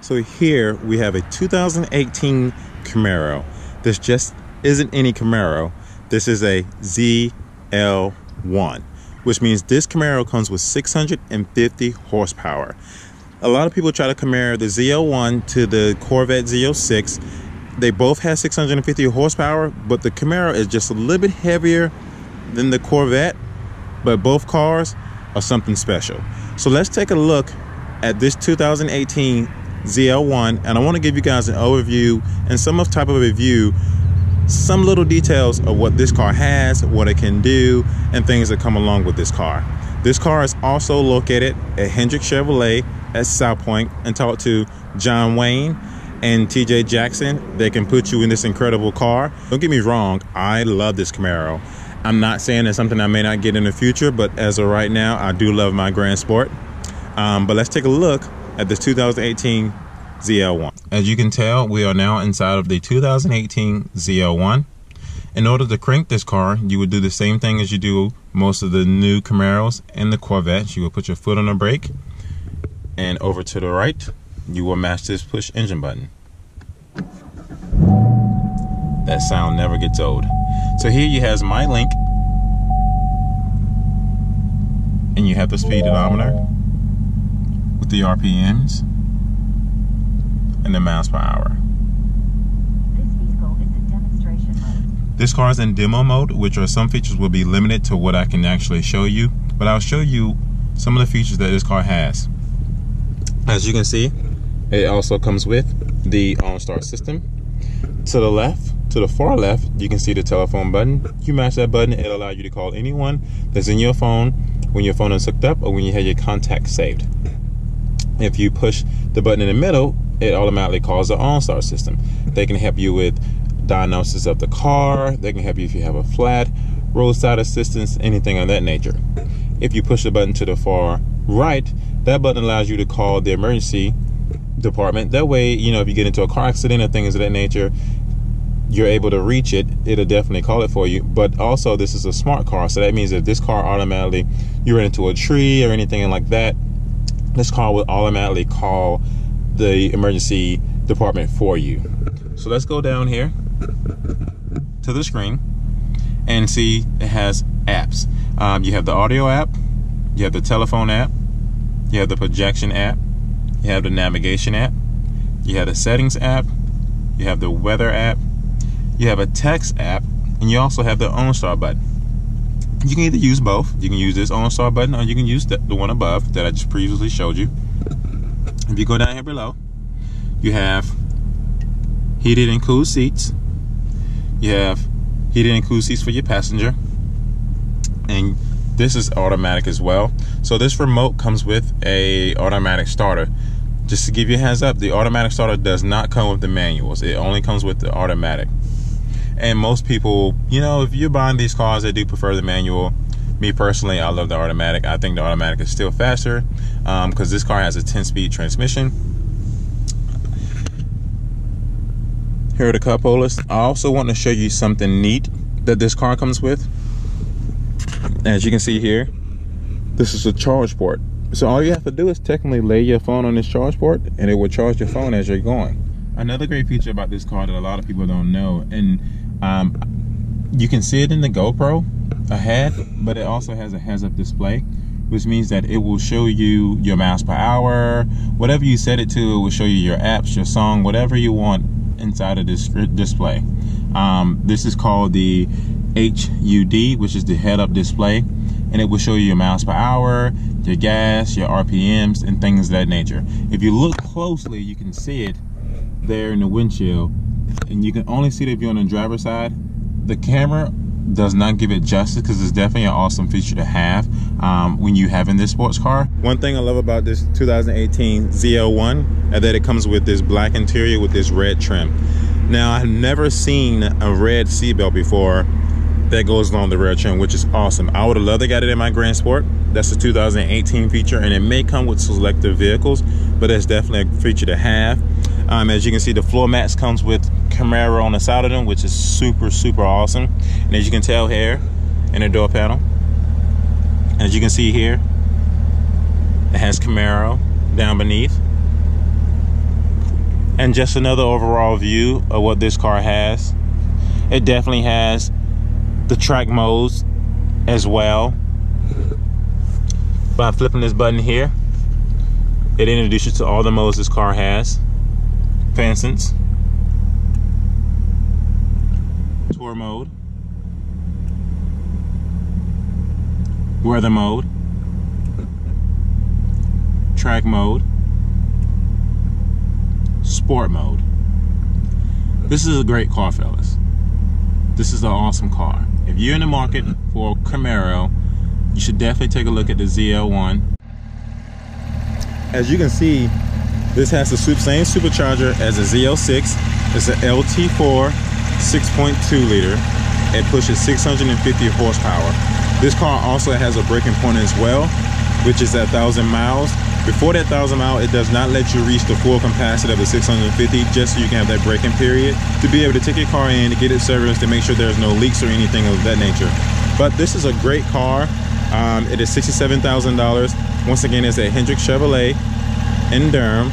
So here we have a 2018 Camaro. This just isn't any Camaro. This is a ZL1, which means this Camaro comes with 650 horsepower. A lot of people try to compare the ZL1 to the Corvette Z06. They both have 650 horsepower, but the Camaro is just a little bit heavier than the Corvette, but both cars are something special. So let's take a look at this 2018 ZL1, and I want to give you guys an overview and some type of a review, some little details of what this car has, what it can do, and things that come along with this car. This car is also located at Hendrick Chevrolet at South Point, and talk to John Wayne and TJ Jackson. They can put you in this incredible car. Don't get me wrong, I love this Camaro. I'm not saying it's something I may not get in the future, but as of right now, I do love my Grand Sport. But let's take a look at this 2018 ZL1. As you can tell, we are now inside of the 2018 ZL1. In order to crank this car, you would do the same thing as you do most of the new Camaros and the Corvettes. You will put your foot on the brake, and over to the right, you will match this push engine button. That sound never gets old. So here you have my link, and you have the speed odometer with the RPMs and the miles per hour. This vehicle is in demonstration mode. This car is in demo mode, which are some features will be limited to what I can actually show you, but I'll show you some of the features that this car has. As you can see, it also comes with the Onstar System. To the left, to the far left, you can see the telephone button. You match that button, it'll allow you to call anyone that's in your phone when your phone is hooked up or when you have your contacts saved. If you push the button in the middle, it automatically calls the Onstar System. They can help you with diagnosis of the car. They can help you if you have a flat, roadside assistance, anything of that nature. If you push the button to the far right, that button allows you to call the emergency department. That way, you know, if you get into a car accident or things of that nature, you're able to reach it. It'll definitely call it for you. But also, this is a smart car, so that means that this car automatically, you run into a tree or anything like that, this car will automatically call the emergency department for you. So let's go down here to the screen and see it has apps. You have the audio app, you have the telephone app, you have the projection app, you have the navigation app, you have the settings app, you have the weather app, you have a text app, and you also have the OnStar button. You can either use both. You can use this OnStar button, or you can use the one above that I just previously showed you. If you go down here below, you have heated and cooled seats. You have heated and cooled seats for your passenger, and this is automatic as well. So this remote comes with a automatic starter. Just to give you a heads up, the automatic starter does not come with the manuals. It only comes with the automatic. And most people, you know, if you're buying these cars, they do prefer the manual. Me personally, I love the automatic. I think the automatic is still faster because this car has a 10-speed transmission. Here are the cup holders. I also want to show you something neat that this car comes with. As you can see here, this is a charge port. So all you have to do is technically lay your phone on this charge port, and it will charge your phone as you're going. Another great feature about this car that a lot of people don't know, and you can see it in the GoPro ahead, but it also has a heads-up display, which means that it will show you your miles per hour. Whatever you set it to, it will show you your apps, your song, whatever you want inside of this display. This is called the HUD, which is the head-up display, and it will show you your miles per hour, your gas, your RPMs, and things of that nature. If you look closely, you can see it there in the windshield, and you can only see it if you're on the driver's side. The camera does not give it justice because it's definitely an awesome feature to have when you have in this sports car. One thing I love about this 2018 ZL1 is that it comes with this black interior with this red trim. Now, I've never seen a red seatbelt before that goes along the rear trim, which is awesome. I would have loved to get it in my Grand Sport. That's a 2018 feature, and it may come with selective vehicles, but it's definitely a feature to have. As you can see, the floor mats comes with Camaro on the side of them, which is super, super awesome. And as you can tell here in the door panel, as you can see here, it has Camaro down beneath. And just another overall view of what this car has. It definitely has the track modes as well. By flipping this button here, it introduces you to all the modes this car has. For instance, tour mode, weather mode, track mode, sport mode. This is a great car, fellas. This is an awesome car. If you're in the market for a Camaro, you should definitely take a look at the ZL1. As you can see, this has the same supercharger as the ZL6. It's an LT4 6.2 liter. It pushes 650 horsepower. This car also has a breaking point as well, which is at 1,000 miles. Before that 1,000 miles, it does not let you reach the full capacity of the 650, just so you can have that braking period to be able to take your car in, to get it serviced, to make sure there's no leaks or anything of that nature. But this is a great car. It is $67,000. Once again, it's a Hendrick Chevrolet in Durham.